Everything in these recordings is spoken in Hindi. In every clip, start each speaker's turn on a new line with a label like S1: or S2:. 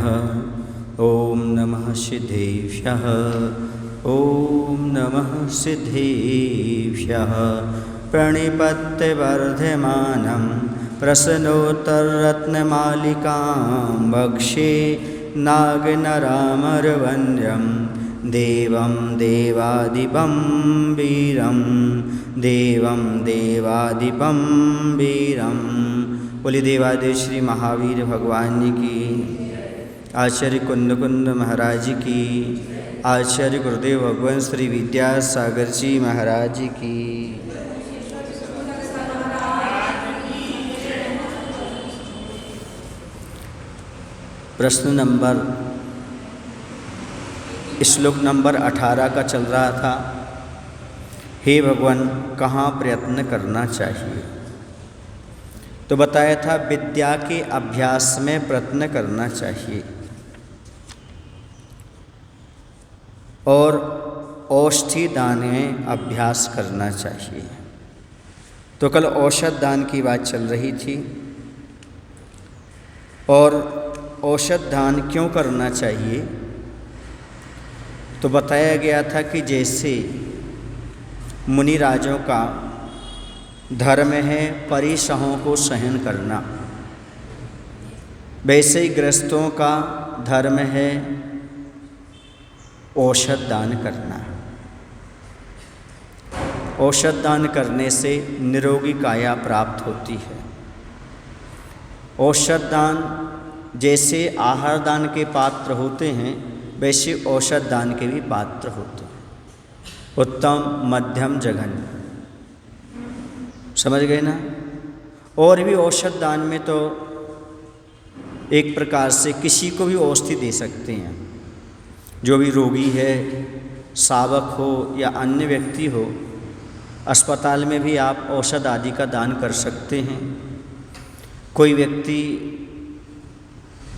S1: ॐ नमः सिद्धेभ्यः ॐ नमः सिद्धेभ्यः। प्रणिपत्यवर्धमानं प्रश्नोत्तररत्नमालिकां वक्षे नागनरामरवन्द्यं देवं देवादिपं वीरं देवं देवादिपं वीरं। बोलिए देवादेव श्री महावीर भगवान की, आचार्य कुंद महाराज की, आचार्य गुरुदेव भगवान श्री विद्यासागर जी महाराज की। प्रश्न नंबर श्लोक नंबर 18 का चल रहा था। हे भगवान, कहाँ प्रयत्न करना चाहिए? तो बताया था विद्या के अभ्यास में प्रयत्न करना चाहिए और औषधि दान में अभ्यास करना चाहिए। तो कल औषध दान की बात चल रही थी और औषध दान क्यों करना चाहिए? तो बताया गया था कि जैसे मुनि राजों का धर्म है परिसहों को सहन करना, वैसे ही गृहस्थों का धर्म है औषध दान करना। औषध दान करने से निरोगी काया प्राप्त होती है। औषध दान जैसे आहार दान के पात्र होते हैं, वैसे औषध दान के भी पात्र होते हैं। उत्तम, मध्यम, जघन्य। समझ गए ना? और भी औषध दान में तो एक प्रकार से किसी को भी औषधि दे सकते हैं। जो भी रोगी है, शावक हो या अन्य व्यक्ति हो, अस्पताल में भी आप औषध आदि का दान कर सकते हैं। कोई व्यक्ति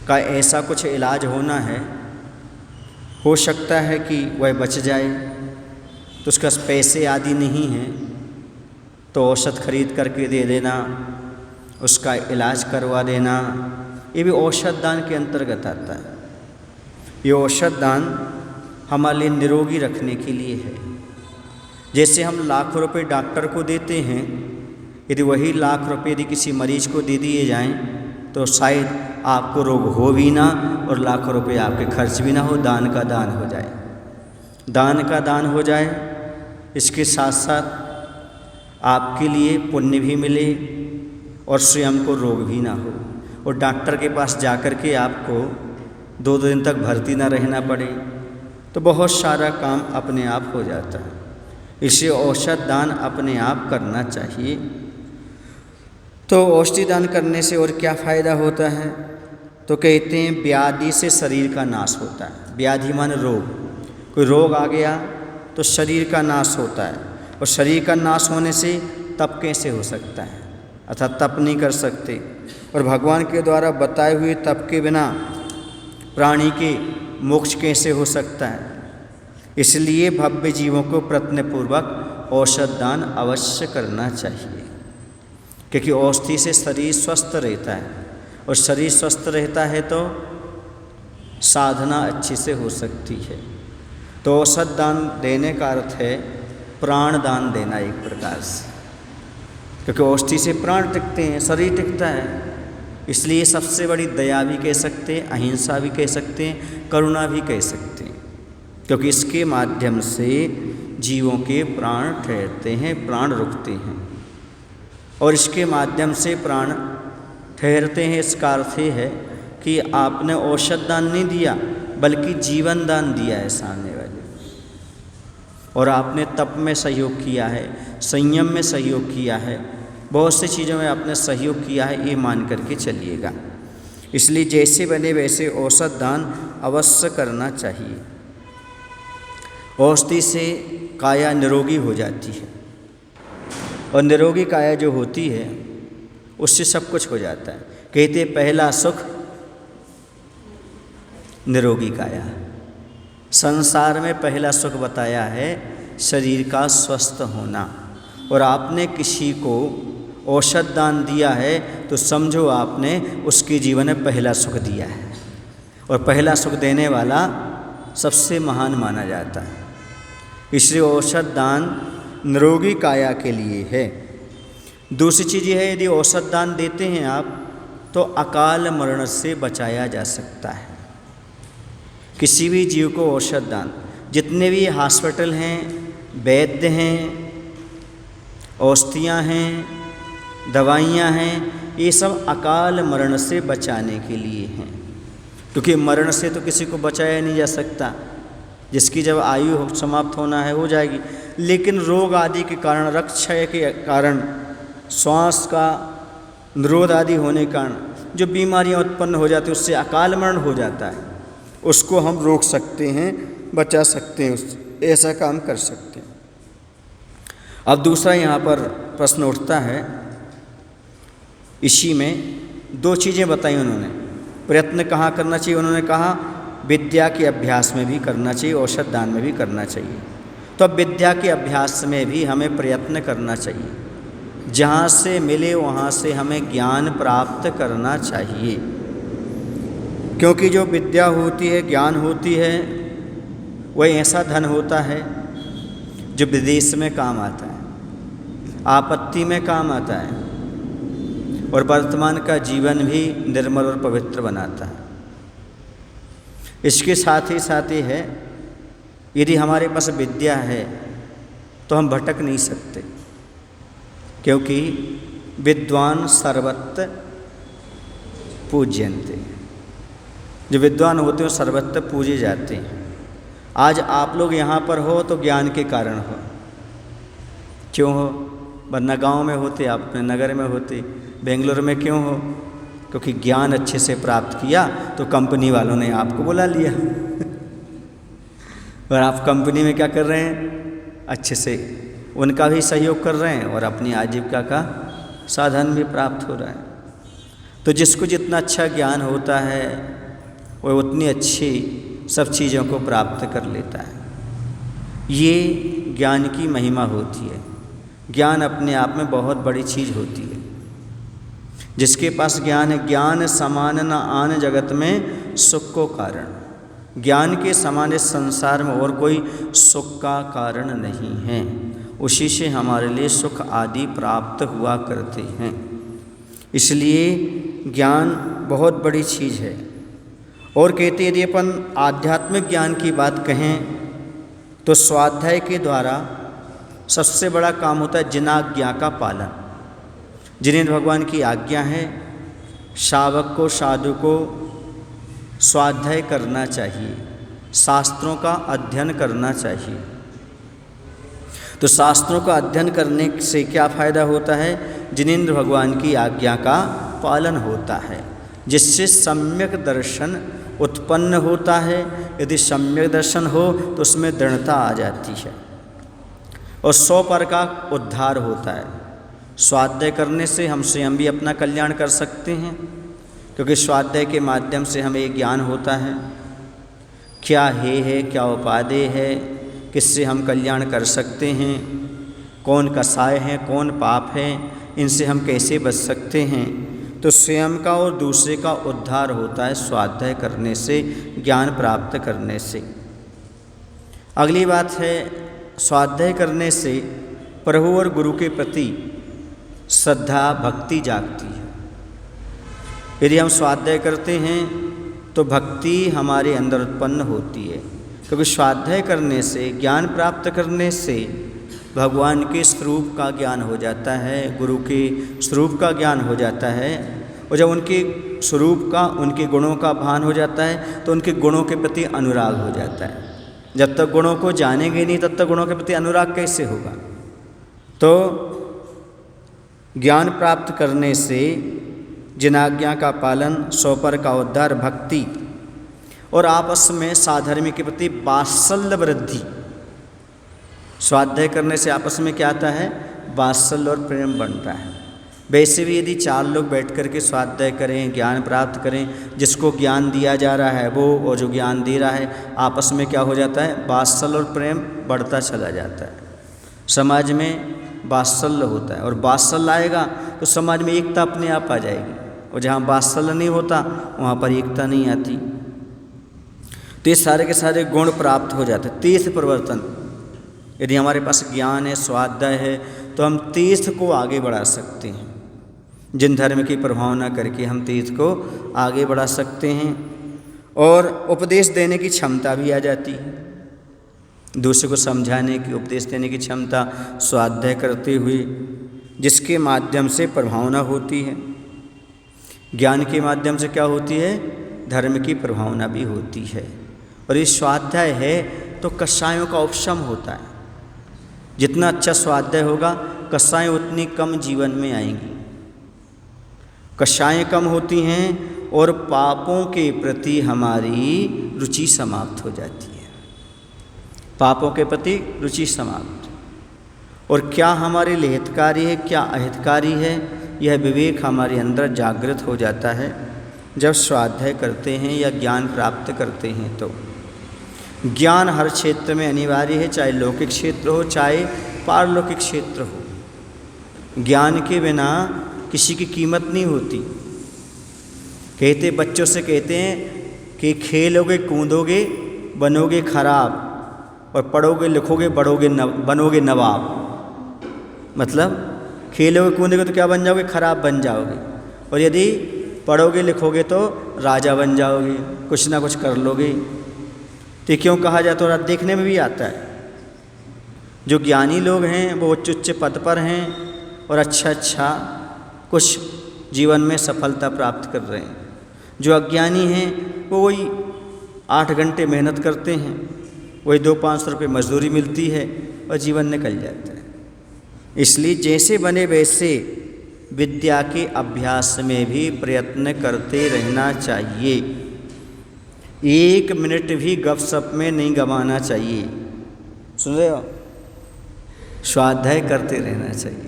S1: का ऐसा कुछ इलाज होना है, हो सकता है कि वह बच जाए, तो उसके पास पैसे आदि नहीं हैं, तो औषध खरीद करके दे देना, उसका इलाज करवा देना, ये भी औषध दान के अंतर्गत आता है। ये औषध दान हमारे लिए निरोगी रखने के लिए है। जैसे हम लाखों रुपए डॉक्टर को देते हैं, यदि वही लाख रुपए यदि किसी मरीज को दे दिए जाएं, तो शायद आपको रोग हो भी ना और लाखों रुपए आपके खर्च भी ना हो, दान का दान हो जाए। दान का दान हो जाए, इसके साथ साथ आपके लिए पुण्य भी मिले और स्वयं को रोग भी ना हो, और डॉक्टर के पास जाकर के आपको 2 दिन तक भर्ती ना रहना पड़े, तो बहुत सारा काम अपने आप हो जाता है। इसलिए औषध दान अपने आप करना चाहिए। तो औषधि दान करने से और क्या फ़ायदा होता है? तो कहते हैं व्याधि से शरीर का नाश होता है। व्याधि माने रोग। कोई रोग आ गया तो शरीर का नाश होता है, और शरीर का नाश होने से तप कैसे हो सकता है? अर्थात तप नहीं कर सकते, और भगवान के द्वारा बताए हुए तप के बिना प्राणी के मोक्ष कैसे हो सकता है? इसलिए भव्य जीवों को प्रयत्नपूर्वक औषध दान अवश्य करना चाहिए, क्योंकि औषधि से शरीर स्वस्थ रहता है, और शरीर स्वस्थ रहता है तो साधना अच्छी से हो सकती है। तो औषध दान देने का अर्थ है प्राण दान देना एक प्रकार से, क्योंकि औषधि से प्राण टिकते हैं, शरीर टिकता है। इसलिए सबसे बड़ी दया भी कह सकते हैं, अहिंसा भी कह सकते हैं, करुणा भी कह सकते हैं, क्योंकि इसके माध्यम से जीवों के प्राण ठहरते हैं, प्राण रुकते हैं, और इसके माध्यम से प्राण ठहरते हैं। इसका अर्थ है कि आपने औषध दान नहीं दिया, बल्कि जीवन दान दिया है सामने वाले, और आपने तप में सहयोग किया है, संयम में सहयोग किया है, बहुत सी चीज़ों में आपने सहयोग किया है, ये मान करके चलिएगा। इसलिए जैसे बने वैसे औषध दान अवश्य करना चाहिए। औषधि से काया निरोगी हो जाती है, और निरोगी काया जो होती है उससे सब कुछ हो जाता है। कहते पहला सुख निरोगी काया। संसार में पहला सुख बताया है शरीर का स्वस्थ होना, और आपने किसी को औषध दान दिया है तो समझो आपने उसके जीवन में पहला सुख दिया है। और पहला सुख देने वाला सबसे महान माना जाता है। इसलिए औषध दान निरोगी काया के लिए है। दूसरी चीज़ यह है, यदि औषध दान देते हैं आप तो अकाल मरण से बचाया जा सकता है। किसी भी जीव को औषध दान, जितने भी हॉस्पिटल हैं, वैद्य हैं, औषधियाँ हैं, दवाइयाँ हैं, ये सब अकाल मरण से बचाने के लिए हैं। क्योंकि मरण से तो किसी को बचाया नहीं जा सकता, जिसकी जब आयु समाप्त होना है हो जाएगी। लेकिन रोग आदि के कारण, रक्षय के कारण, श्वास का निरोध आदि होने के कारण जो बीमारियां उत्पन्न हो जाती हैं, उससे अकाल मरण हो जाता है, उसको हम रोक सकते हैं, बचा सकते हैं, ऐसा काम कर सकते हैं। अब दूसरा यहाँ पर प्रश्न उठता है, इसी में दो चीज़ें बताई उन्होंने। प्रयत्न कहाँ करना चाहिए? उन्होंने कहा विद्या के अभ्यास में भी करना चाहिए, औषध दान में भी करना चाहिए। तो अब विद्या के अभ्यास में भी हमें प्रयत्न करना चाहिए, जहाँ से मिले वहाँ से हमें ज्ञान प्राप्त करना चाहिए। क्योंकि जो विद्या होती है, ज्ञान होती है, वह ऐसा धन होता है जो विदेश में काम आता है, आपत्ति में काम आता है, और वर्तमान का जीवन भी निर्मल और पवित्र बनाता है। इसके साथ ही है, यदि हमारे पास विद्या है तो हम भटक नहीं सकते, क्योंकि विद्वान सर्वत्र पूज्यन्ते। जो विद्वान होते हैं सर्वत्र पूजे जाते हैं। आज आप लोग यहाँ पर हो तो ज्ञान के कारण हो। क्यों हो? वरना गांव में होते, आप अपने नगर में होते, बेंगलोर में क्यों हो? क्योंकि ज्ञान अच्छे से प्राप्त किया तो कंपनी वालों ने आपको बुला लिया। और आप कंपनी में क्या कर रहे हैं? अच्छे से उनका भी सहयोग कर रहे हैं और अपनी आजीविका का साधन भी प्राप्त हो रहा है। तो जिसको जितना अच्छा ज्ञान होता है वह उतनी अच्छी सब चीज़ों को प्राप्त कर लेता है। ये ज्ञान की महिमा होती है। ज्ञान अपने आप में बहुत बड़ी चीज़ होती है। जिसके पास ज्ञान है, ज्ञान समान न आन जगत में सुख को कारण। ज्ञान के समान इस संसार में और कोई सुख का कारण नहीं है। उसी से हमारे लिए सुख आदि प्राप्त हुआ करते हैं। इसलिए ज्ञान बहुत बड़ी चीज़ है। और कहते यदि अपन आध्यात्मिक ज्ञान की बात कहें तो स्वाध्याय के द्वारा सबसे बड़ा काम होता है जिनाज्ञा का पालन। जिन्हें भगवान की आज्ञा है, शावक को, साधु को स्वाध्याय करना चाहिए, शास्त्रों का अध्ययन करना चाहिए। तो शास्त्रों का अध्ययन करने से क्या फ़ायदा होता है? जिनेंद्र भगवान की आज्ञा का पालन होता है, जिससे सम्यक दर्शन उत्पन्न होता है। यदि सम्यक दर्शन हो तो उसमें दृढ़ता आ जाती है और 100 पर का उद्धार होता है। स्वाध्याय करने से हम स्वयं भी अपना कल्याण कर सकते हैं, क्योंकि स्वाध्याय के माध्यम से हमें ये ज्ञान होता है क्या है क्या उपादेय है, किससे हम कल्याण कर सकते हैं, कौन कसाय हैं, कौन पाप है, इनसे हम कैसे बच सकते हैं। तो स्वयं का और दूसरे का उद्धार होता है स्वाध्याय करने से, ज्ञान प्राप्त करने से। अगली बात है, स्वाध्याय करने से प्रभु और गुरु के प्रति श्रद्धा भक्ति जागती है। यदि हम स्वाध्याय करते हैं तो भक्ति हमारे अंदर उत्पन्न होती है, क्योंकि स्वाध्याय करने से, ज्ञान प्राप्त करने से भगवान के स्वरूप का ज्ञान हो जाता है, गुरु के स्वरूप का ज्ञान हो जाता है। और जब उनके स्वरूप का, उनके गुणों का भान हो जाता है तो उनके गुणों के प्रति अनुराग हो जाता है। जब तक गुणों को जानेंगे नहीं तब तक गुणों के प्रति अनुराग कैसे होगा? तो ज्ञान प्राप्त करने से जिनाज्ञा का पालन, 100 पर का उद्धार, भक्ति और आपस में साधर्मी के प्रति वात्सल्य वृद्धि। स्वाध्याय करने से आपस में क्या आता है? वात्सल्य और प्रेम बनता है। वैसे भी यदि 4 लोग बैठ कर के स्वाध्याय करें, ज्ञान प्राप्त करें, जिसको ज्ञान दिया जा रहा है वो और जो ज्ञान दे रहा है, आपस में क्या हो जाता है? वात्सल्य और प्रेम बढ़ता चला जाता है। समाज में वात्सल्य होता है और वात्सल्य आएगा तो समाज में एकता अपने आप आ जाएगी। और जहाँ वात्सल्य नहीं होता वहाँ पर एकता नहीं आती। तो ये सारे के सारे गुण प्राप्त हो जाते हैं। तीर्थ प्रवर्तन, यदि हमारे पास ज्ञान है, स्वाध्याय है, तो हम तीर्थ को आगे बढ़ा सकते हैं। जिन धर्म की प्रभावना करके हम तीर्थ को आगे बढ़ा सकते हैं। और उपदेश देने की क्षमता भी आ जाती है, दूसरे को समझाने की, उपदेश देने की क्षमता स्वाध्याय करते हुए, जिसके माध्यम से प्रभावना होती है। ज्ञान के माध्यम से क्या होती है? धर्म की प्रभावना भी होती है। और ये स्वाध्याय है तो कषायों का उपशम होता है। जितना अच्छा स्वाध्याय होगा, कषाएं उतनी कम जीवन में आएंगी। कषाएं कम होती हैं और पापों के प्रति हमारी रुचि समाप्त हो जाती है। पापों के प्रति रुचि समाप्त। और क्या हमारे लिए हितकारी है, क्या अहितकारी है, यह विवेक हमारे अंदर जागृत हो जाता है जब स्वाध्याय करते हैं या ज्ञान प्राप्त करते हैं। तो ज्ञान हर क्षेत्र में अनिवार्य है, चाहे लौकिक क्षेत्र हो चाहे पारलौकिक क्षेत्र हो। ज्ञान के बिना किसी की कीमत नहीं होती। कहते, बच्चों से कहते हैं कि खेलोगे कूदोगे बनोगे खराब, और पढ़ोगे लिखोगे बनोगे नवाब। मतलब खेलोगे कूदोगे तो क्या बन जाओगे? खराब बन जाओगे। और यदि पढ़ोगे लिखोगे तो राजा बन जाओगे, कुछ ना कुछ कर लोगे। तो क्यों कहा जाता है? और देखने में भी आता है, जो ज्ञानी लोग हैं वो उच्च उच्च पद पर हैं और अच्छा कुछ जीवन में सफलता प्राप्त कर रहे हैं। जो अज्ञानी हैं वो वही 8 घंटे मेहनत करते हैं, वही 200-500 रुपये मजदूरी मिलती है और जीवन निकल जाता है। इसलिए जैसे बने वैसे विद्या के अभ्यास में भी प्रयत्न करते रहना चाहिए। 1 मिनट भी गपशप में नहीं गंवाना चाहिए। सुन रहे हो? स्वाध्याय करते रहना चाहिए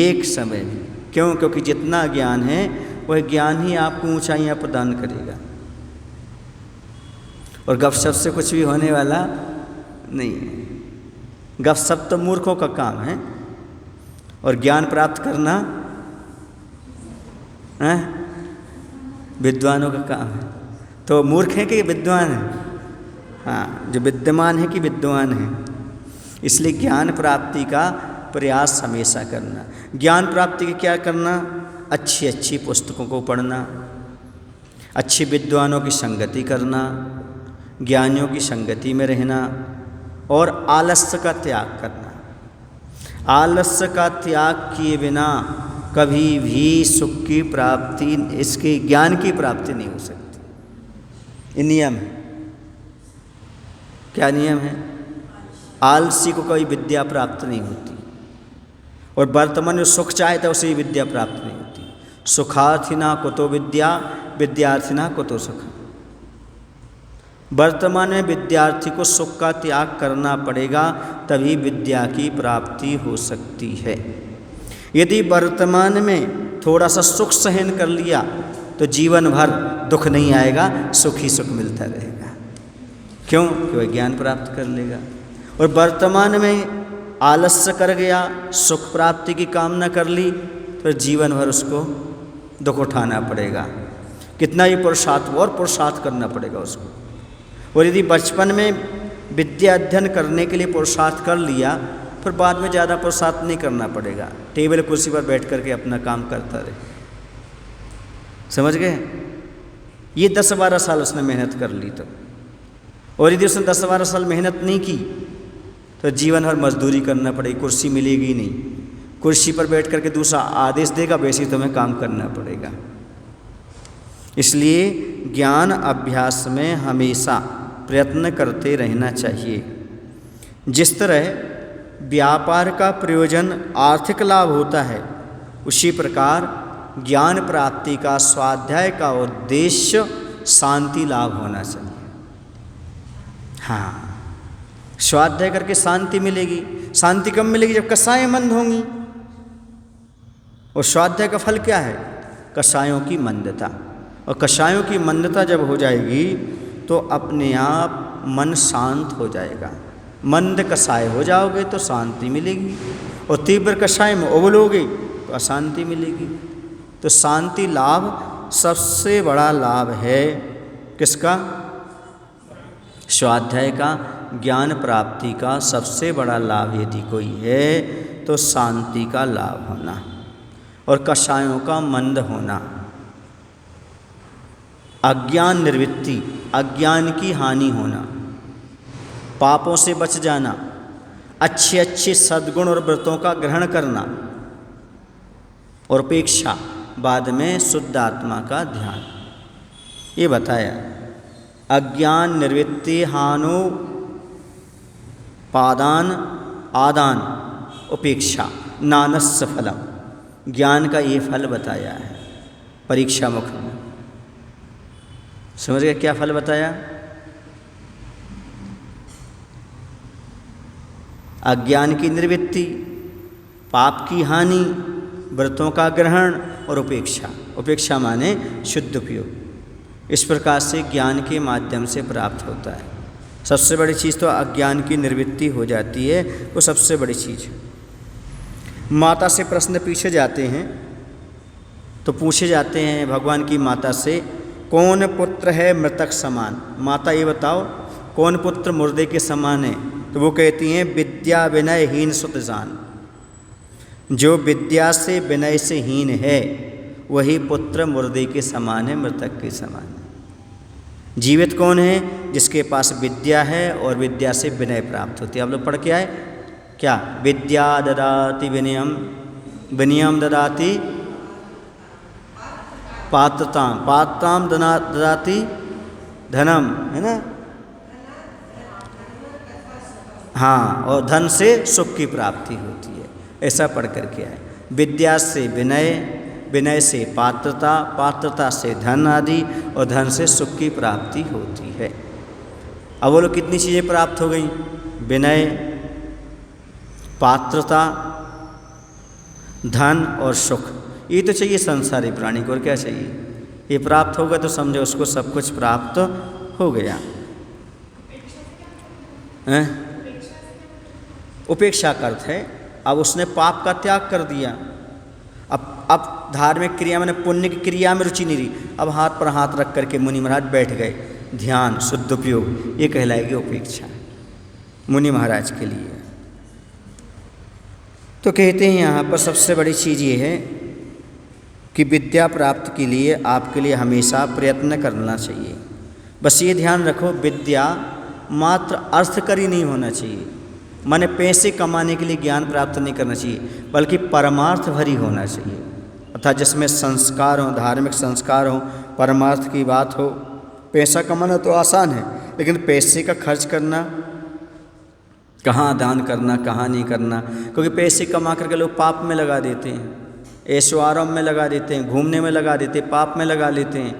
S1: एक समय में। क्यों? क्योंकि जितना ज्ञान है वह ज्ञान ही आपको ऊंचाइयां प्रदान करेगा, और गपशप से कुछ भी होने वाला नहीं है। गपशप तो मूर्खों का काम है, और ज्ञान प्राप्त करना विद्वानों का काम है। तो मूर्ख हैं कि विद्वान हैं? हाँ, जो विद्यमान है कि विद्वान है। इसलिए ज्ञान प्राप्ति का प्रयास हमेशा करना। ज्ञान प्राप्ति के क्या करना? अच्छी अच्छी पुस्तकों को पढ़ना, अच्छे विद्वानों की संगति करना, ज्ञानियों की संगति में रहना, और आलस्य का त्याग करना। आलस्य का त्याग किए बिना कभी भी सुख की प्राप्ति, इसके ज्ञान की प्राप्ति नहीं हो सकती। ये नियम है। क्या नियम है? आलसी को कोई विद्या प्राप्त नहीं होती, और वर्तमान में सुख चाहता है उसे विद्या प्राप्त नहीं होती। सुखार्थिना कुतो विद्या, विद्यार्थिना कुतो सुख। वर्तमान में विद्यार्थी को सुख का त्याग करना पड़ेगा, तभी विद्या की प्राप्ति हो सकती है। यदि वर्तमान में थोड़ा सा सुख सहन कर लिया तो जीवन भर दुख नहीं आएगा, सुख ही सुख मिलता रहेगा। क्यों? कि वह ज्ञान प्राप्त कर लेगा। और वर्तमान में आलस्य कर गया, सुख प्राप्ति की कामना कर ली, तो जीवन भर उसको दुख उठाना पड़ेगा। कितना ही पुरुषार्थ, और पुरुषार्थ करना पड़ेगा उसको। और यदि बचपन में विद्या अध्ययन करने के लिए पुरुषार्थ कर लिया, फिर बाद में ज़्यादा पुरुषार्थ नहीं करना पड़ेगा, टेबल कुर्सी पर बैठ करके अपना काम करता रहे। समझ गए? ये 10-12 साल उसने मेहनत कर ली तो, और यदि उसने 10-12 साल मेहनत नहीं की तो जीवन भर मजदूरी करना पड़ेगी, कुर्सी मिलेगी नहीं। कुर्सी पर बैठ करके दूसरा आदेश देगा, वैसे ही तुम्हें काम करना पड़ेगा। इसलिए ज्ञान अभ्यास में हमेशा प्रयत्न करते रहना चाहिए। जिस तरह व्यापार का प्रयोजन आर्थिक लाभ होता है, उसी प्रकार ज्ञान प्राप्ति का, स्वाध्याय का उद्देश्य शांति लाभ होना चाहिए। हाँ, स्वाध्याय करके शांति मिलेगी। शांति कब मिलेगी? जब कषायें मंद होंगी। और स्वाध्याय का फल क्या है? कषायों की मंदता। और कषायों की मंदता जब हो जाएगी तो अपने आप मन शांत हो जाएगा। मंद कषाय हो जाओगे तो शांति मिलेगी, और तीव्र कषाय में उबलोगे तो अशांति मिलेगी। तो शांति लाभ सबसे बड़ा लाभ है किसका? स्वाध्याय का, ज्ञान प्राप्ति का सबसे बड़ा लाभ यदि कोई है तो शांति का लाभ होना और कषायों का मंद होना, अज्ञान निवृत्ति, अज्ञान की हानि होना, पापों से बच जाना, अच्छे अच्छे सद्गुण और व्रतों का ग्रहण करना और उपेक्षा, बाद में शुद्ध आत्मा का ध्यान। ये बताया अज्ञान निवृत्ति हानु पादान आदान उपेक्षा नानस्य फलम, ज्ञान का ये फल बताया है परीक्षा मुख में। समझ गए क्या फल बताया? अज्ञान की निवृत्ति, पाप की हानि, व्रतों का ग्रहण और उपेक्षा। उपेक्षा माने शुद्ध उपयोग। इस प्रकार से ज्ञान के माध्यम से प्राप्त होता है। सबसे बड़ी चीज़ तो अज्ञान की निवृत्ति हो जाती है, वो सबसे बड़ी चीज़ है। माता से प्रश्न पूछे जाते हैं तो पूछे जाते हैं भगवान की माता से, कौन पुत्र है मृतक समान? माता ये बताओ कौन पुत्र मुर्दे के समान है? तो वो कहती हैं विद्या विनय हीन सुत जान। जो विद्या से विनय से हीन है वही पुत्र मुर्दे के समान है, मृतक के समान है। जीवित कौन है? जिसके पास विद्या है और विद्या से विनय प्राप्त होती है। आप लोग पढ़ के आए क्या? विद्या ददाति विनयम, विनयम ददाति पात्रताम, पात्रताम ददाति धनम, है ना? हाँ, और धन से सुख की प्राप्ति होती है, ऐसा पढ़ करके आए। विद्या से विनय, विनय से पात्रता, पात्रता से धन आदि और धन से सुख की प्राप्ति होती है। अब बोलो कितनी चीज़ें प्राप्त हो गई? विनय, पात्रता, धन और सुख। ये तो चाहिए संसारी प्राणी को, और क्या चाहिए? ये प्राप्त होगा तो समझो उसको सब कुछ प्राप्त हो गया। उपेक्षा का अर्थ है अब उसने पाप का त्याग कर दिया। अब धार्मिक क्रिया मैंने पुण्य की क्रिया में रुचि नहीं रही। अब हाथ पर हाथ रख करके मुनि महाराज बैठ गए, ध्यान शुद्ध उपयोग, ये कहलाएगी उपेक्षा मुनि महाराज के लिए। तो कहते हैं यहाँ पर सबसे बड़ी चीज़ ये है कि विद्या प्राप्त के लिए आपके लिए हमेशा प्रयत्न करना चाहिए। बस ये ध्यान रखो, विद्या मात्र अर्थकरी नहीं होना चाहिए, माने पैसे कमाने के लिए ज्ञान प्राप्त नहीं करना चाहिए, बल्कि परमार्थ भरी होना चाहिए। अर्थात जिसमें संस्कार हो, धार्मिक संस्कार हो, परमार्थ की बात हो। पैसा कमाना तो आसान है, लेकिन पैसे का खर्च करना, कहाँ दान करना, कहाँ नहीं करना, क्योंकि पैसे कमा करके लोग पाप में लगा देते हैं, ऐशो आराम में लगा देते हैं, घूमने में लगा देते हैं, पाप में लगा लेते हैं।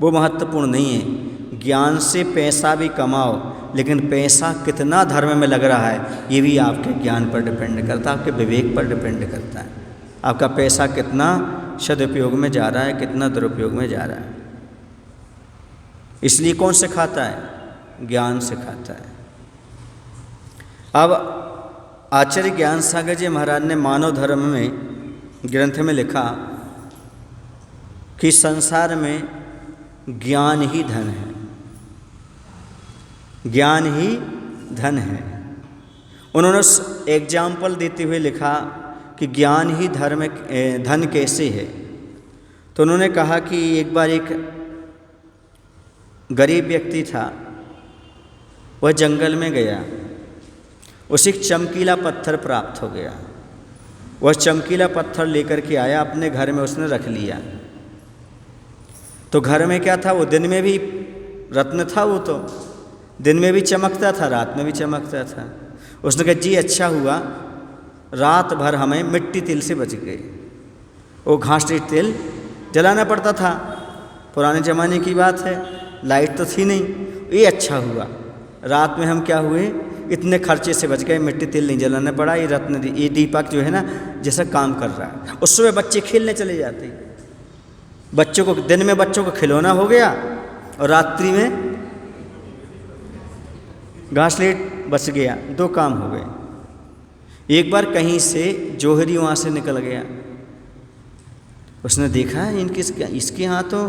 S1: वो महत्वपूर्ण नहीं है। ज्ञान से पैसा भी कमाओ, लेकिन पैसा कितना धर्म में लग रहा है ये भी आपके ज्ञान पर डिपेंड करता है, आपके विवेक पर डिपेंड करता है। आपका पैसा कितना सदुपयोग में जा रहा है, कितना दुरुपयोग में जा रहा है। इसलिए कौन सिखाता है? ज्ञान सिखाता है। अब आचार्य ज्ञान सागर जी महाराज ने मानव धर्म में ग्रंथ में लिखा कि संसार में ज्ञान ही धन है, ज्ञान ही धन है। उन्होंने एग्जाम्पल देते हुए लिखा कि ज्ञान ही धन कैसे है। तो उन्होंने कहा कि एक बार एक गरीब व्यक्ति था, वह जंगल में गया, उसे एक चमकीला पत्थर प्राप्त हो गया। वह चमकीला पत्थर लेकर के आया, अपने घर में उसने रख लिया। तो घर में क्या था? वो दिन में भी रत्न था, वो तो दिन में भी चमकता था, रात में भी चमकता था। उसने कहा जी अच्छा हुआ, रात भर हमें मिट्टी तेल से बच गए। वो घास तेल जलाना पड़ता था, पुराने ज़माने की बात है, लाइट तो थी नहीं। ये अच्छा हुआ, रात में हम क्या हुए, इतने खर्चे से बच गए, मिट्टी तेल नहीं जलाना पड़ा। ये रत्न, ये दीपक जो है ना, जैसा काम कर रहा है। उस समय बच्चे खेलने चले जाते, बच्चों को दिन में बच्चों को खिलौना हो गया और रात्रि में घासलेट बच गया, दो काम हो गए। एक बार कहीं से जोहरी वहाँ से निकल गया, उसने देखा इसके यहाँ तो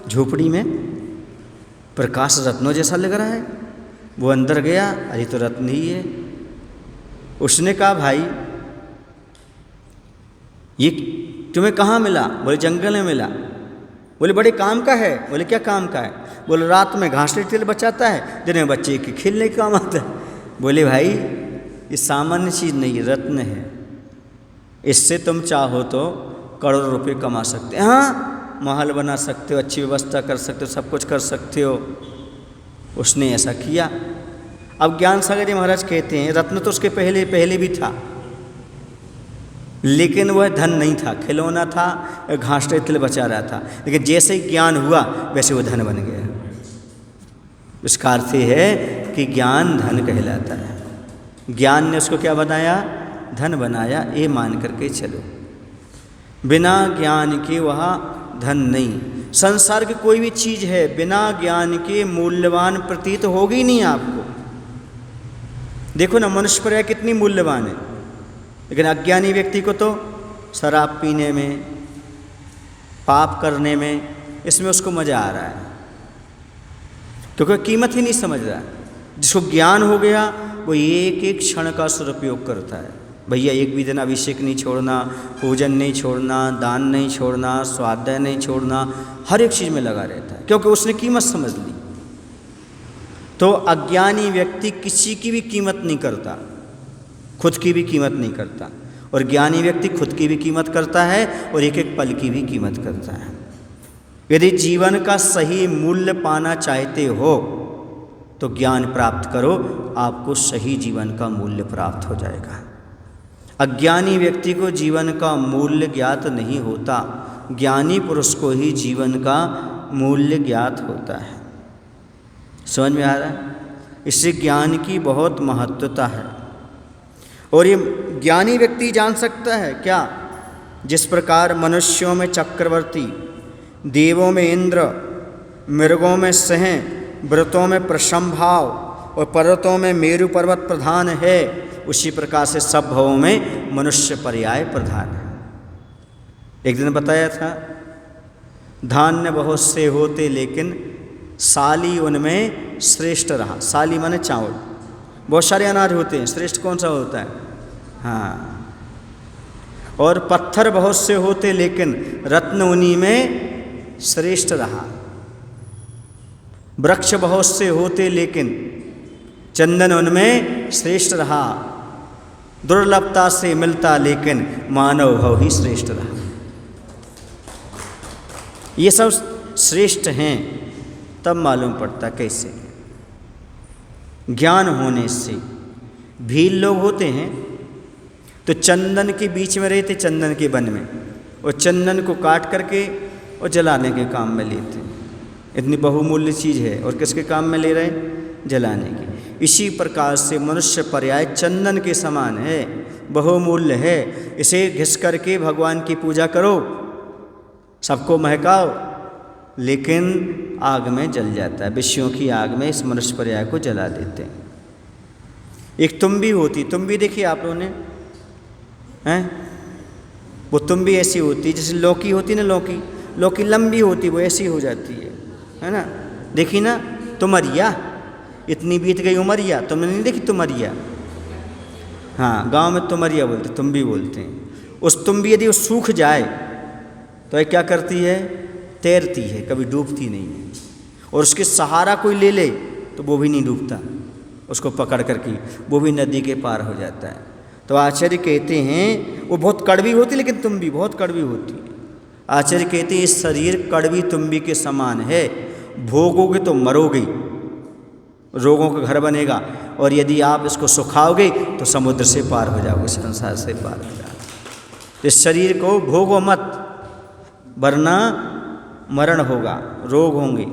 S1: झोपड़ी में प्रकाश रत्नों जैसा लग रहा है, वो अंदर गया, अरे तो रत्न ही है। उसने कहा भाई ये तुम्हें कहाँ मिला? बोले जंगल में मिला। बोले बड़े काम का है? बोले क्या काम का है? बोले रात में घासले तेल बचाता है, दिन में बच्चे के खेलने का काम आता है। बोले भाई ये सामान्य चीज़ नहीं है, रत्न है, इससे तुम चाहो तो करोड़ों रुपए कमा सकते हो। हाँ, महल बना सकते हो, अच्छी व्यवस्था कर सकते हो, सब कुछ कर सकते हो। उसने ऐसा किया। अब ज्ञान सागर जी महाराज कहते हैं रत्न तो उसके पहले भी था, लेकिन वह धन नहीं था, खिलौना था, घास तिल बचा रहा था। लेकिन जैसे ही ज्ञान हुआ वैसे वो धन बन गया। इसका अर्थ है कि ज्ञान धन कहलाता है। ज्ञान ने उसको क्या बनाया? धन बनाया। ये मान करके चलो, बिना ज्ञान के वह धन नहीं। संसार की कोई भी चीज़ है बिना ज्ञान के मूल्यवान प्रतीत होगी नहीं आपको। देखो ना, मनुष्य पर्याय कितनी मूल्यवान है, लेकिन अज्ञानी व्यक्ति को तो शराब पीने में, पाप करने में, इसमें उसको मज़ा आ रहा है, क्योंकि कीमत ही नहीं समझ रहा। जिसको ज्ञान हो गया वो एक एक क्षण का सदुपयोग करता है। भैया एक भी दिन अभिषेक नहीं छोड़ना, पूजन नहीं छोड़ना, दान नहीं छोड़ना, स्वाध्याय नहीं छोड़ना, हर एक चीज़ में लगा रहता है, क्योंकि उसने कीमत समझ ली। तो अज्ञानी व्यक्ति किसी की भी कीमत नहीं करता, खुद की भी कीमत नहीं करता, और ज्ञानी व्यक्ति खुद की भी कीमत करता है और एक एक पल की भी कीमत करता है। यदि जीवन का सही मूल्य पाना चाहते हो तो ज्ञान प्राप्त करो, आपको सही जीवन का मूल्य प्राप्त हो जाएगा। अज्ञानी व्यक्ति को जीवन का मूल्य ज्ञात नहीं होता, ज्ञानी पुरुष को ही जीवन का मूल्य ज्ञात होता है। समझ में आ रहा है? इससे ज्ञान की बहुत महत्वता है। और ये ज्ञानी व्यक्ति जान सकता है क्या? जिस प्रकार मनुष्यों में चक्रवर्ती, देवों में इंद्र, मृगों में सिंह, व्रतों में प्रशंभाव और पर्वतों में मेरु पर्वत प्रधान है, उसी प्रकार से सब भवों में मनुष्य पर्याय प्रधान है। एक दिन बताया था, धान्य बहुत से होते लेकिन साली उनमें श्रेष्ठ रहा। साली माने चावल। बहुत सारे अनाज होते हैं, श्रेष्ठ कौन सा होता है? हाँ। और पत्थर बहुत से होते लेकिन रत्न उन्हीं में श्रेष्ठ रहा। वृक्ष बहुत से होते लेकिन चंदन उनमें श्रेष्ठ रहा। दुर्लभता से मिलता लेकिन मानव भव ही श्रेष्ठ रहा। ये सब श्रेष्ठ हैं, तब मालूम पड़ता कैसे। ज्ञान होने से। भील लोग होते हैं तो चंदन के बीच में रहते, चंदन के वन में, और चंदन को काट करके और जलाने के काम में लेते हैं। इतनी बहुमूल्य चीज़ है और किसके काम में ले रहे हैं? जलाने की। इसी प्रकार से मनुष्य पर्याय चंदन के समान है, बहुमूल्य है। इसे घिस करके भगवान की पूजा करो, सबको महकाओ, लेकिन आग में जल जाता है। विषयों की आग में इस मनुष्य पर्याय को जला देते हैं। एक तुम्बी होती, तुम्बी देखी आप लोगों ने? हैं? वो तुम्बी ऐसी होती जैसे लौकी होती ना, लौकी लंबी होती, वो ऐसी हो जाती है ना? देखी ना? तुमरिया, इतनी बीत गई उमरिया, तुमने नहीं देखी तुमरिया? हाँ, गांव में तुमरिया बोलते, तुम्बी बोलते हैं। उस तुम्बी यदि वो सूख जाए तो ये क्या करती है? तैरती है, कभी डूबती नहीं है। और उसके सहारा कोई ले ले तो वो भी नहीं डूबता, उसको पकड़ करके वो भी नदी के पार हो जाता है। तो आचार्य कहते हैं वो बहुत कड़वी होती, लेकिन तुम्बी बहुत कड़वी होती है। आचार्य कहते हैं इस शरीर कड़वी तुम्बी के समान है, भोगोगे तो मरोगे, रोगों का घर बनेगा, और यदि आप इसको सुखाओगे तो समुद्र से पार हो जाओगे, संसार से पार हो जाओगे। इस शरीर को भोगो मत, वरना मरण होगा, रोग होंगे।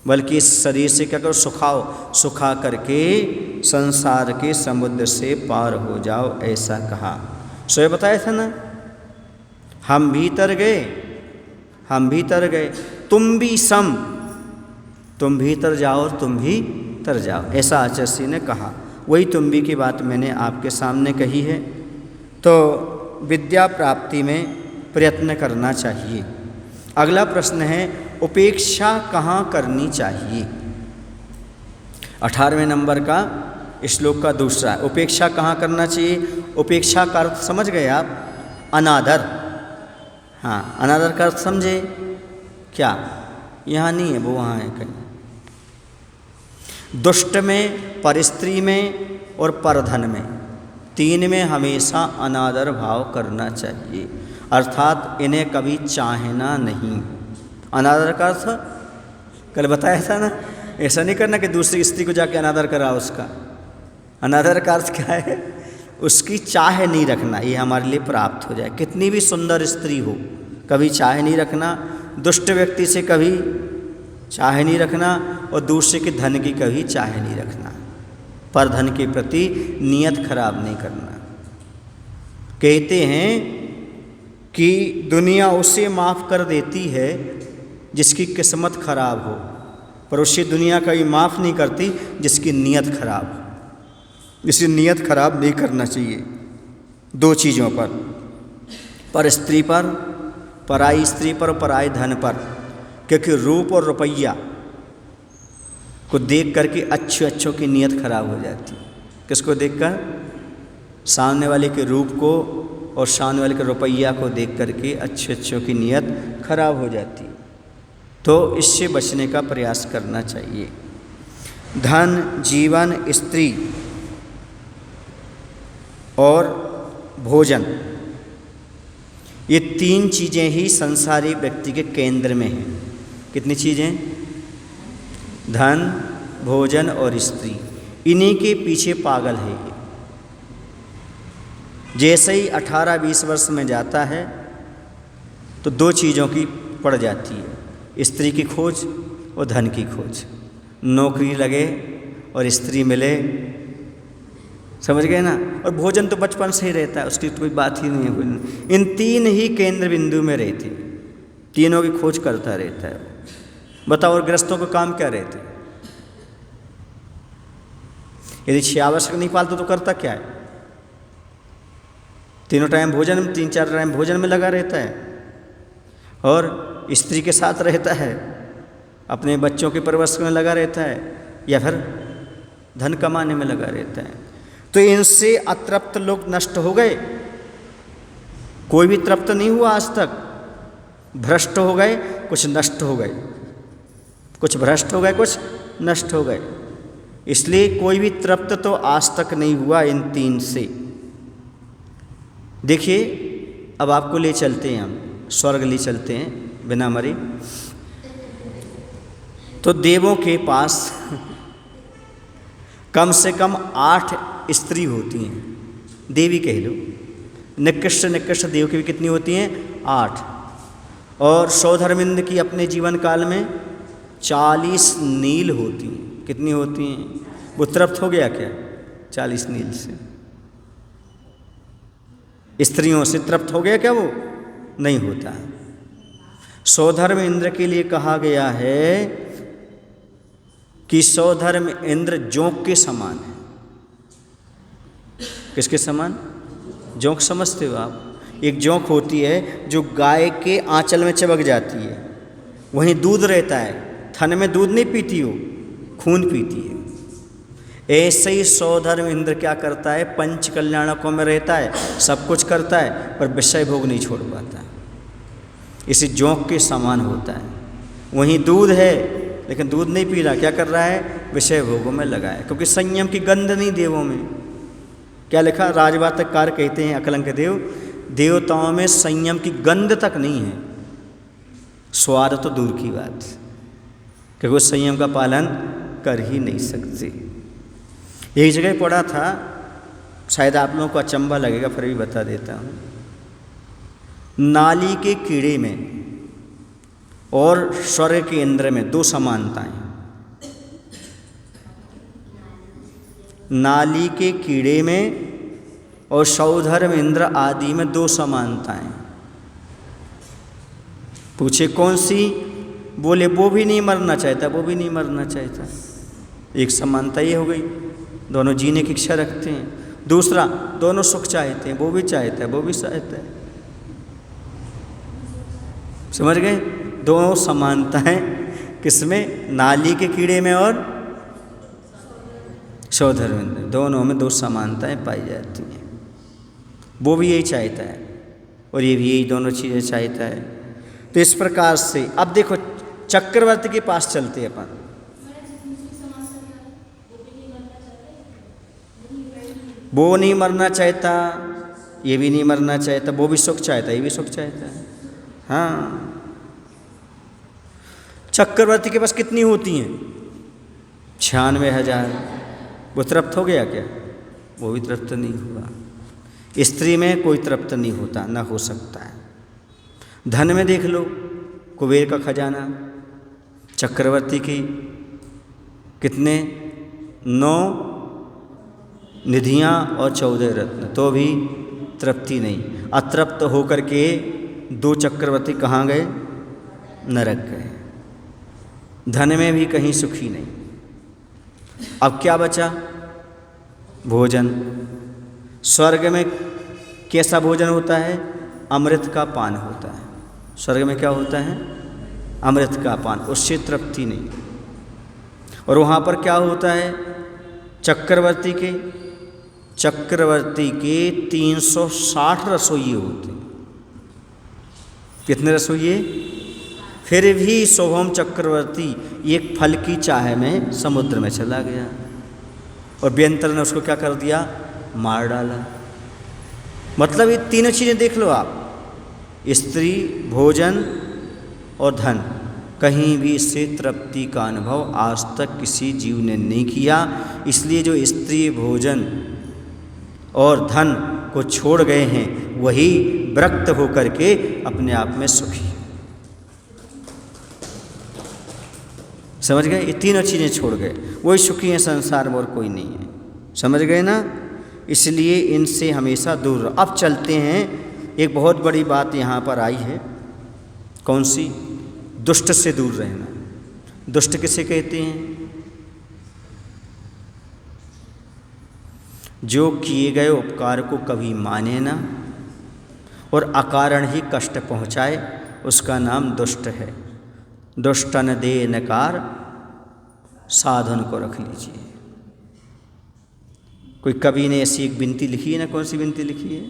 S1: बल्कि इस शरीर से क्या करो? सुखाओ, सुखा करके संसार के समुद्र से पार हो जाओ, ऐसा कहा। सो ये बताया था ना, हम भीतर गए, तुम भी सम, तुम भीतर जाओ और तुम भी तर जाओ, ऐसा आचार्य ने कहा। वही तुम्बी की बात मैंने आपके सामने कही है। तो विद्या प्राप्ति में प्रयत्न करना चाहिए। अगला प्रश्न है, उपेक्षा कहाँ करनी चाहिए? 18वें नंबर का श्लोक का दूसरा है। उपेक्षा कहाँ करना चाहिए? उपेक्षा का अर्थ समझ गए आप? अनादर। हाँ, अनादर का अर्थ समझे क्या? यहाँ नहीं है, वो वहाँ है कहीं। दुष्ट में, परस्त्री में और परधन में, तीन में हमेशा अनादर भाव करना चाहिए, अर्थात इन्हें कभी चाहना नहीं। अनादर का अर्थ कल बताया था ना, ऐसा नहीं करना कि दूसरी स्त्री को जाके अनादर करा उसका। अनादर का अर्थ क्या है? उसकी चाह नहीं रखना, ये हमारे लिए प्राप्त हो जाए। कितनी भी सुंदर स्त्री हो, कभी चाह नहीं रखना, दुष्ट व्यक्ति से कभी चाह नहीं रखना, और दूसरे के धन की कभी चाह नहीं रखना, पर धन के प्रति नियत खराब नहीं करना। कहते हैं कि दुनिया उसे माफ़ कर देती है जिसकी किस्मत खराब हो, पर उसे दुनिया कभी माफ़ नहीं करती जिसकी नीयत खराब हो। इसी नियत खराब नहीं करना चाहिए दो चीज़ों पर स्त्री पर, पराई स्त्री पर, पराई धन पर। क्योंकि रूप और रुपया को देख करके अच्छों की नीयत खराब हो जाती है। किसको देखकर? सामने वाले के रूप को और सामने वाले के रुपया को देख करके अच्छों की नीयत खराब हो जाती है। तो इससे बचने का प्रयास करना चाहिए। धन, जीवन, स्त्री और भोजन, ये तीन चीज़ें ही संसारी व्यक्ति के केंद्र में हैं। कितनी चीज़ें? धन, भोजन और स्त्री, इन्हीं के पीछे पागल है ये। जैसे ही 18-20 वर्ष में जाता है तो दो चीज़ों की पड़ जाती है, स्त्री की खोज और धन की खोज। नौकरी लगे और स्त्री मिले, समझ गए ना। और भोजन तो बचपन से ही रहता है, उसकी तो कोई बात ही नहीं है। इन तीन ही केंद्र बिंदु में रहते, तीनों की खोज करता रहता है। बताओ, और गृहस्थों का काम क्या रहते? यदि 6 आवश्यक नहीं पालते तो करता क्या है? तीनों टाइम भोजन में, 3-4 टाइम भोजन में लगा रहता है, और स्त्री के साथ रहता है, अपने बच्चों के परवरिश में लगा रहता है, या फिर धन कमाने में लगा रहता है। तो इनसे अतृप्त लोग नष्ट हो गए, कोई भी तृप्त नहीं हुआ आज तक। भ्रष्ट हो गए, कुछ नष्ट हो गए, कुछ भ्रष्ट हो गए, कुछ नष्ट हो गए। इसलिए कोई भी तृप्त तो आज तक नहीं हुआ इन तीन से। देखिए, अब आपको ले चलते हैं, हम स्वर्ग ले चलते हैं बिना मरे। तो देवों के पास कम से कम 8 स्त्री होती हैं, देवी कह लो। निकृष्ट देव की भी कितनी होती हैं? 8। और सौधर्मिंद की अपने जीवन काल में 40 नील होती हैं। कितनी होती हैं? वो तृप्त हो गया क्या 40 नील से? स्त्रियों से तृप्त हो गया क्या? वो नहीं होता है। सौधर्म इंद्र के लिए कहा गया है कि सौधर्म इंद्र जोंक के समान है। किसके समान? जोंक समझते हो आप? एक जोंक होती है जो गाय के आंचल में चिपक जाती है, वहीं दूध रहता है, थन में दूध नहीं पीती हो, खून पीती है। ऐसे ही सौधर्म इंद्र क्या करता है? पंच कल्याणकों में रहता है, सब कुछ करता है, पर विषय भोग नहीं छोड़ पाता है। इसी जोंक के समान होता है। वहीं दूध है लेकिन दूध नहीं पी रहा, क्या कर रहा है? विषय भोगों में लगा है, क्योंकि संयम की गंध नहीं देवों में। क्या लिखा? राजवातककार कहते हैं अकलंक देव, देवताओं में संयम की गंध तक नहीं है, स्वाद तो दूर की बात, क्योंकि वो संयम का पालन कर ही नहीं सकते। एक जगह पढ़ा था, शायद आप लोगों को अचंभा लगेगा, फिर भी बता देता हूँ। नाली के कीड़े में और स्वर्ग के इंद्र में 2 समानताएं। नाली के कीड़े में और सौधर्म इंद्र आदि में 2 समानताएं। पूछे कौन सी? बोले वो भी नहीं मरना चाहता, वो भी नहीं मरना चाहता। एक समानता ये हो गई, दोनों जीने की इच्छा रखते हैं। दूसरा, दोनों सुख चाहते हैं, वो भी चाहता है, वो भी चाहता है। समझ गए? दोनों समानताएं किसमें? नाली के कीड़े में और सौधर्मिंद्र, दोनों में दो समानताएं पाई जाती हैं। वो भी यही चाहता है और ये भी यही दोनों चीज़ें चाहता है। तो इस प्रकार से अब देखो चक्रवर्ती के पास चलते हैं अपन। वो नहीं मरना चाहता, ये भी नहीं मरना चाहता, वो भी सुख चाहता, ये भी सुख चाहता है। हाँ, चक्रवर्ती के पास कितनी होती हैं? 96,000। वो तृप्त हो गया क्या? वो भी तृप्त नहीं हुआ। स्त्री में कोई तृप्त नहीं होता, ना हो सकता है। धन में देख लो, कुबेर का खजाना, चक्रवर्ती की कितने 9 निधियाँ और 14 रत्न, तो भी तृप्ति नहीं। अतृप्त होकर के 2 चक्रवर्ती कहाँ गए? नरक गए। धन में भी कहीं सुखी नहीं। अब क्या बचा? भोजन। स्वर्ग में कैसा भोजन होता है? अमृत का पान होता है। स्वर्ग में क्या होता है? अमृत का पान, उससे तृप्ति नहीं। और वहाँ पर क्या होता है? चक्रवर्ती के 360 रसोइये होते हैं। कितने रसोइये? फिर भी सोहम चक्रवर्ती एक फल की चाह में समुद्र में चला गया और व्यंतर ने उसको क्या कर दिया? मार डाला। मतलब ये तीनों चीज़ें देख लो आप, स्त्री, भोजन और धन, कहीं भी इससे तृप्ति का अनुभव आज तक किसी जीव ने नहीं किया। इसलिए जो स्त्री, भोजन और धन को छोड़ गए हैं वही विरक्त होकर के अपने आप में सुखी। समझ गए? ये तीनों चीज़ें छोड़ गए, वही सुखी हैं संसार में और कोई नहीं है। समझ गए ना? इसलिए इनसे हमेशा दूर रहो। अब चलते हैं, एक बहुत बड़ी बात यहाँ पर आई है। कौन सी? दुष्ट से दूर रहना। दुष्ट किसे कहते हैं? जो किए गए उपकार को कभी माने ना और अकारण ही कष्ट पहुँचाए, उसका नाम दुष्ट है। दुष्टन दे नकार, साधन को रख लीजिए। कोई कवि ने ऐसी एक विनती लिखी है ना, कौन सी विनती लिखी है?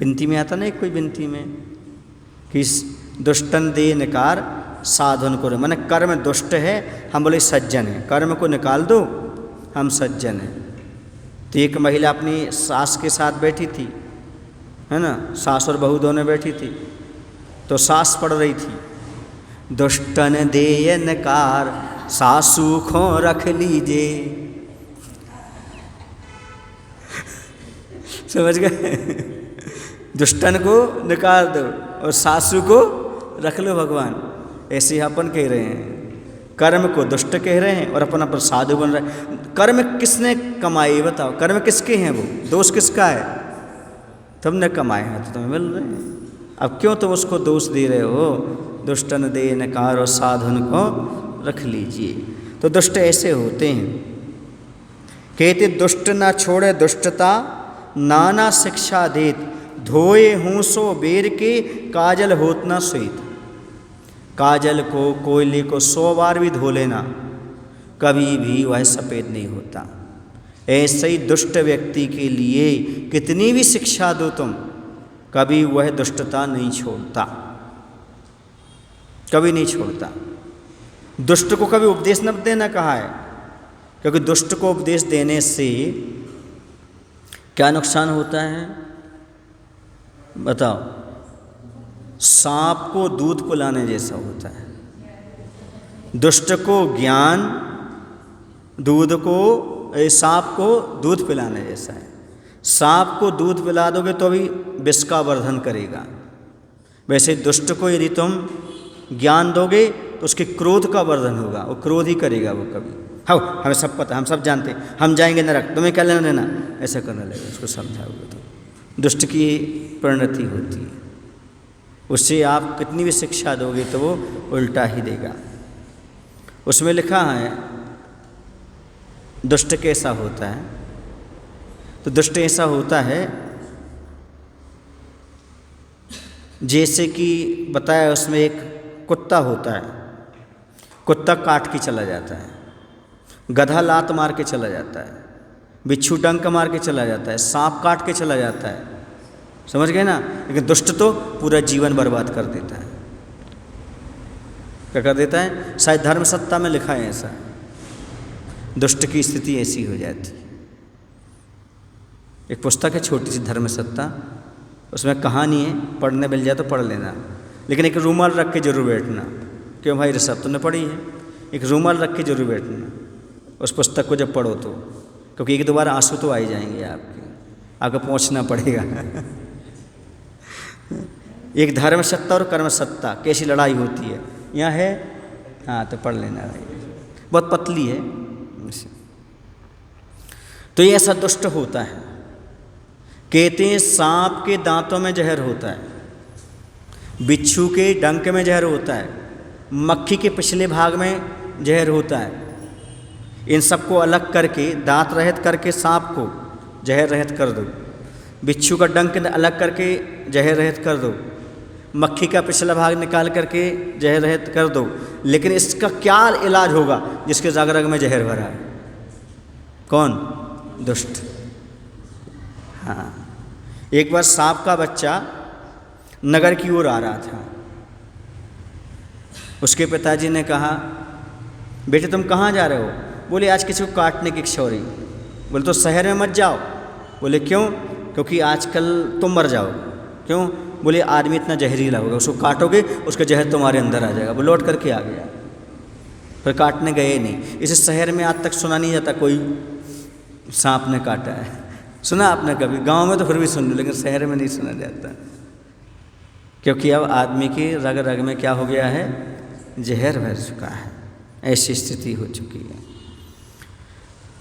S1: विनती में आता ना एक कोई विनती में कि दुष्टन दे नकार, साधन को, माने कर्म दुष्ट है, हम बोले सज्जन है, कर्म को निकाल दो, हम सज्जन हैं। तो एक महिला अपनी सास के साथ बैठी थी, है ना, सास और बहू दोनों बैठी थी। तो सास पढ़ रही थी, दुष्टन देय नकार, सासू को रख लीजिए। समझ गए? दुष्टन को निकाल दो और सासू को रख लो भगवान। ऐसे अपन कह रहे हैं, कर्म को दुष्ट कह रहे हैं और अपना पर साधु बन रहे हैं। कर्म किसने कमाए बताओ? कर्म किसके हैं? वो दोष किसका है? तुमने कमाए हैं तो तुम्हें मिल रहे हैं। अब क्यों तुम उसको दोष दे रहे हो? दुष्टन दे नकार और साधन को रख लीजिए। तो दुष्ट ऐसे होते हैं, कहते दुष्ट ना छोड़े दुष्टता, नाना शिक्षा देत, धोए हूँ सो बेर के, काजल होत ना श्वेत। काजल को, कोयले को 100 बार भी धो लेना, कभी भी वह सफ़ेद नहीं होता। ऐसे ही दुष्ट व्यक्ति के लिए कितनी भी शिक्षा दो तुम, कभी वह दुष्टता नहीं छोड़ता, कभी नहीं छोड़ता। दुष्ट को कभी उपदेश न देना कहा है, क्योंकि दुष्ट को उपदेश देने से क्या नुकसान होता है बताओ? सांप को दूध पिलाने जैसा होता है। दुष्ट को ज्ञान, दूध को, सांप को दूध पिलाने जैसा है। सांप को दूध पिला दोगे तो भी विष का वर्धन करेगा। वैसे दुष्ट को यदि तुम ज्ञान दोगे तो उसके क्रोध का वर्धन होगा, वो क्रोध ही करेगा वो कभी। हाँ, हमें सब पता, हम सब जानते हैं, हम जाएंगे नरक, तुम्हें क्या लेना देना, ऐसा करने लगेगा। उसको समझाओगे तो दुष्ट की परिणति होती है। उससे आप कितनी भी शिक्षा दोगे तो वो उल्टा ही देगा। उसमें लिखा है दुष्ट कैसा होता है, तो दुष्ट ऐसा होता है जैसे कि बताया उसमें एक कुत्ता होता है, कुत्ता काट के चला जाता है, गधा लात मार के चला जाता है, बिच्छू डंक मार के चला जाता है, सांप काट के चला जाता है, समझ गए ना। लेकिन दुष्ट तो पूरा जीवन बर्बाद कर देता है। क्या कर देता है? शायद धर्म सत्ता में लिखा है ऐसा, दुष्ट की स्थिति ऐसी हो जाती है। एक पुस्तक है छोटी सी धर्म सत्ता, उसमें कहानी है, पढ़ने मिल जाए तो पढ़ लेना, लेकिन एक रूमाल रख के जरूर बैठना। क्यों भाई, ऋषभ तुमने पढ़ी है? एक रूमाल रख के जरूर बैठना उस पुस्तक को जब पढ़ो तो, क्योंकि एक दो बार आंसू तो आ ही जाएंगे आपके, आपको पहुँचना पड़ेगा। एक धर्म सत्ता और कर्म सत्ता कैसी लड़ाई होती है यहाँ है, हाँ तो पढ़ लेना भाई, बहुत पतली है। तो ये ऐसा दुष्ट होता है। कहते हैं सांप के दांतों में जहर होता है, बिच्छू के डंक में जहर होता है, मक्खी के पिछले भाग में जहर होता है। इन सबको अलग करके, दांत रहित करके सांप को जहर रहित कर दो, बिच्छू का डंक अलग करके जहर रहित कर दो, मक्खी का पिछला भाग निकाल करके जहर रहित कर दो। लेकिन इसका क्या इलाज होगा जिसके रग रग में जहर भरा है? कौन? दुष्ट। हाँ, एक बार सांप का बच्चा नगर की ओर आ रहा था। उसके पिताजी ने कहा, बेटे तुम कहाँ जा रहे हो? बोले आज किसी को काटने की इच्छा हो रही। बोले तो शहर में मत जाओ। बोले क्यों? क्योंकि आजकल तुम मर जाओगे। क्यों? बोले आदमी इतना जहरीला होगा, उसको काटोगे उसका जहर तुम्हारे अंदर आ जाएगा। वो लौट करके आ गया, फिर काटने गए नहीं। इसे शहर में आज तक सुना नहीं जाता कोई सांप ने काटा है। सुना आपने कभी? गांव में तो फिर भी सुन लो, लेकिन शहर में नहीं सुना जाता, क्योंकि अब आदमी की रग रग में क्या हो गया है? जहर भर चुका है, ऐसी स्थिति हो चुकी है।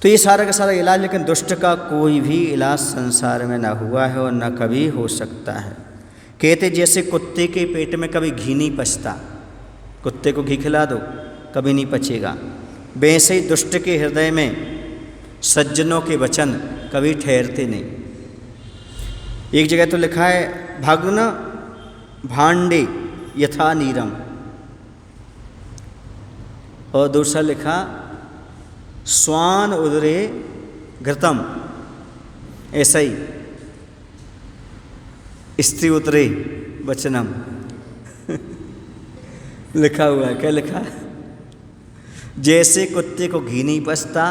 S1: तो ये सारा का सारा इलाज, लेकिन दुष्ट का कोई भी इलाज संसार में ना हुआ है और ना कभी हो सकता है। कहते जैसे कुत्ते के पेट में कभी घी नहीं पचता, कुत्ते को घी खिला दो कभी नहीं पचेगा, वैसे ही दुष्ट के हृदय में सज्जनों के वचन कभी ठहरते नहीं। एक जगह तो लिखा है भग्न भांडे यथा नीरम, और दूसरा लिखा स्वान उदरे घृतम, ऐसा ही स्त्री उतरे वचनम। लिखा हुआ है, क्या लिखा है? जैसे कुत्ते को घी नहीं पचता,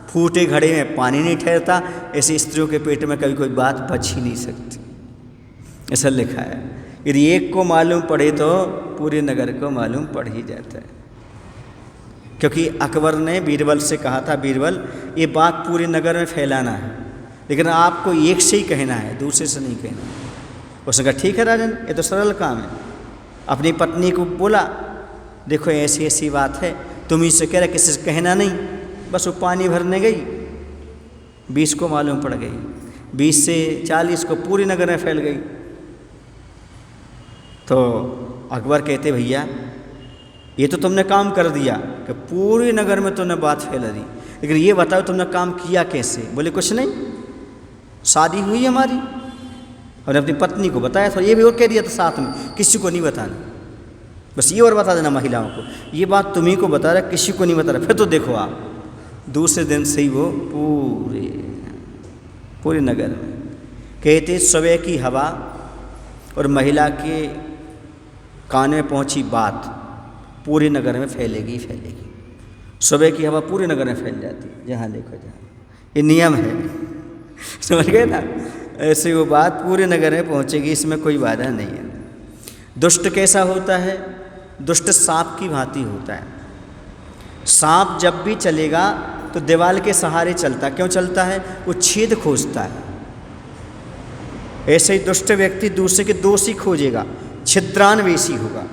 S1: फूटे घड़े में पानी नहीं ठहरता, ऐसे स्त्रियों के पेट में कभी कोई बात पच ही नहीं सकती, ऐसा लिखा है। यदि एक को मालूम पड़े तो पूरे नगर को मालूम पड़ ही जाता है। क्योंकि अकबर ने बीरबल से कहा था, बीरबल ये बात पूरे नगर में फैलाना है, लेकिन आपको एक से ही कहना है, दूसरे से नहीं कहना है। उसने कहा ठीक है राजन, ये तो सरल काम है। अपनी पत्नी को बोला, देखो ऐसी ऐसी बात है, तुम इससे कह रहे किसी से कहना नहीं। बस वो पानी भरने गई, 20 को मालूम पड़ गई, 20 से 40 को पूरी नगर में फैल गई। तो अकबर कहते भैया ये तो तुमने काम कर दिया कि पूरी नगर में तुमने बात फैला दी, लेकिन ये बताओ तुमने काम किया कैसे? बोले कुछ नहीं, शादी हुई हमारी और अपनी पत्नी को बताया था, ये भी और कह दिया था साथ में, किसी को नहीं बताना, बस ये और बता देना महिलाओं को, ये बात तुम्ही को बता रहा, किसी को नहीं बता रहा। फिर तो देखो आप, दूसरे दिन से ही वो पूरे नगर में कहते सुबह की हवा और महिला के कान में पहुंची बात पूरे नगर में फैलेगी फैलेगी। सुबह की हवा पूरे नगर में फैल जाती है, जहाँ देखो जहाँ, ये नियम है, समझ गए ना? ऐसे वो बात पूरे नगर में पहुँचेगी, इसमें कोई बाधा नहीं है। दुष्ट कैसा होता है? दुष्ट सांप की भांति होता है। सांप जब भी चलेगा तो दीवार के सहारे चलता। क्यों चलता है? वो छेद खोजता है। ऐसे ही दुष्ट व्यक्ति दूसरे के दोष ही खोजेगा, छिद्रान्वेषी होगा।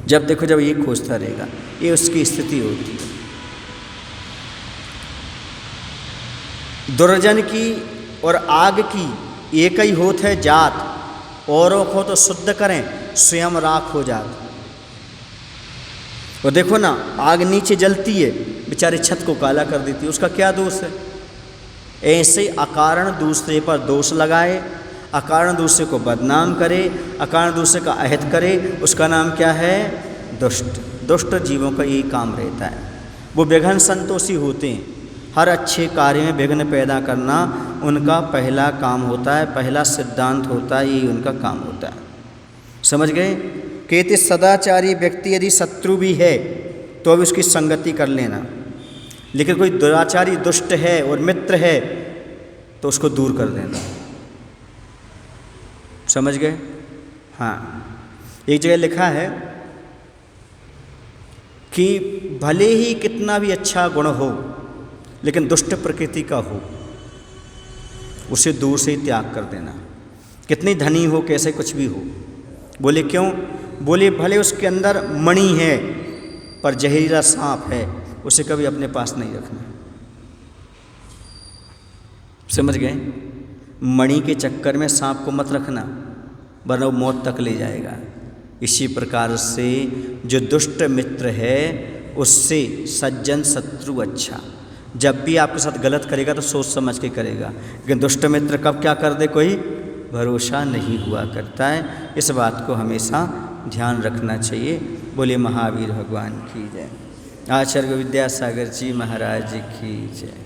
S1: जब देखो जब ये खोजता रहेगा, ये उसकी स्थिति होती है। दुर्जन की और आग की एक ही होत है जात, औरों को तो शुद्ध करें स्वयं राख हो जात। और देखो ना, आग नीचे जलती है, बेचारे छत को काला कर देती है, उसका क्या दोष है? ऐसे अकारण दूसरे पर दोष लगाए, अकारण दूसरे को बदनाम करे, अकारण दूसरे का अहित करे, उसका नाम क्या है? दुष्ट। दुष्ट जीवों का यही काम रहता है। वो विघ्न संतोषी होते हैं। हर अच्छे कार्य में विघ्न पैदा करना उनका पहला काम होता है, पहला सिद्धांत होता है, यही उनका काम होता है। समझ गए? कहते सदाचारी व्यक्ति यदि शत्रु भी है तो अब उसकी संगति कर लेना, लेकिन कोई दुराचारी दुष्ट है और मित्र है तो उसको दूर कर देना। समझ गए? हाँ, एक जगह लिखा है कि भले ही कितना भी अच्छा गुण हो लेकिन दुष्ट प्रकृति का हो, उसे दूर से ही त्याग कर देना। कितनी धनी हो, कैसे कुछ भी हो। बोले क्यों? बोले भले उसके अंदर मणि है पर जहरीला सांप है, उसे कभी अपने पास नहीं रखना। समझ गए? मणि के चक्कर में सांप को मत रखना, वरना वो मौत तक ले जाएगा। इसी प्रकार से जो दुष्ट मित्र है उससे सज्जन शत्रु अच्छा। जब भी आपके साथ गलत करेगा तो सोच समझ के करेगा, लेकिन दुष्ट मित्र कब क्या कर दे कोई भरोसा नहीं हुआ करता है। इस बात को हमेशा ध्यान रखना चाहिए। बोले महावीर भगवान की जय। आचार्य विद्यासागर जी महाराज की जय।